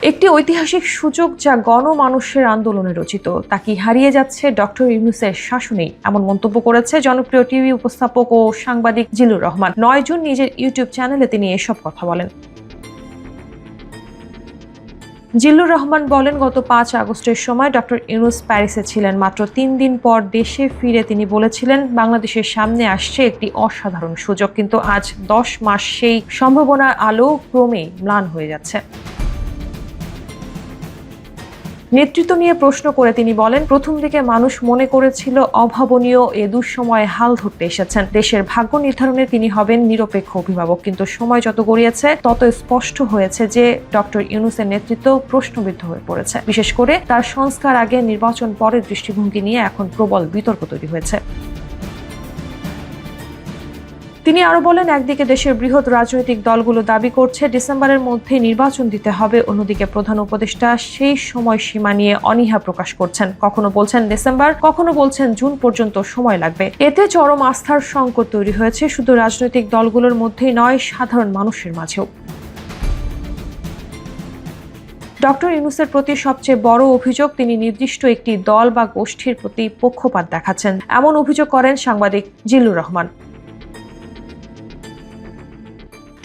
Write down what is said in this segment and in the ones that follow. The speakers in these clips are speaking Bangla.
একটি ঐতিহাসিক সূচক যা গণমানুষের আন্দোলনে রচিত, তা কি হারিয়ে যাচ্ছে ডক্টর ইউনূসের শাসনেই? এমন মন্তব্য করেছে জনপ্রিয় টিভি উপস্থাপক ও সাংবাদিক জিল্লুর রহমান। 9 জুন নিজের ইউটিউব চ্যানেলে তিনি এসব কথা বলেন। জিল্লুর রহমান বলেন, গত 5 আগস্টের সময় ডক্টর ইউনূস প্যারিসে ছিলেন। মাত্র 3 দিন পর দেশে ফিরে তিনি বলেছিলেন, বাংলাদেশের সামনে আসছে একটি অসাধারণ সুযোগ। কিন্তু আজ 10 মাস সেই সম্ভাবনার আলো ক্রমেই ম্লান হয়ে যাচ্ছে। নেতৃত্ব নিয়ে প্রশ্ন করে তিনি বলেন, প্রথম দিকে মানুষ মনে করেছিল অভাবনীয় এ দুঃসময়ে হাল ধরতে এসেছেন। দেশের ভাগ্য নির্ধারণে তিনি হবেন নিরপেক্ষ অভিভাবক। কিন্তু সময় যত গড়িয়েছে তত স্পষ্ট হয়েছে যে ডক্টর ইউনূসের নেতৃত্ব প্রশ্নবিদ্ধ হয়ে পড়েছে। বিশেষ করে তার সংস্কার আগে নির্বাচন পরের দৃষ্টিভঙ্গি নিয়ে এখন প্রবল বিতর্ক তৈরি হয়েছে। তিনি আরো বলেন, একদিকে দেশের বৃহৎ রাজনৈতিক দলগুলো দাবি করছে ডিসেম্বরের মধ্যে নির্বাচন দিতে হবে, অন্যদিকে প্রধান উপদেষ্টা সেই সময়সীমা নিয়ে অনীহা প্রকাশ করছেন। কখনো বলছেন ডিসেম্বর, কখনো বলছেন জুন পর্যন্ত সময় লাগবে। এতে চরম আস্থার সংকট তৈরি হয়েছে শুধু রাজনৈতিক দলগুলোর মধ্যেই নয়, সাধারণ মানুষের মাঝেও। ডক্টর ইউনূসের প্রতি সবচেয়ে বড় অভিযোগ, তিনি নির্দিষ্ট একটি দল বা গোষ্ঠীর প্রতি পক্ষপাত দেখাচ্ছেন। এমন অভিযোগ করেন সাংবাদিক জিল্লুর রহমান।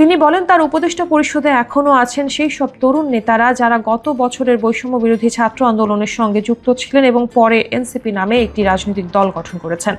তিনি বলেন, তার উপদেষ্টা পরিষদে এখনো আছেন সেই সব তরুণ নেতারা যারা গত বছরের বৈষম্য বিরোধী ছাত্র আন্দোলনের সঙ্গে যুক্ত ছিলেন এবং পরে এনসিপি নামে একটি রাজনৈতিক দল গঠন করেছেন।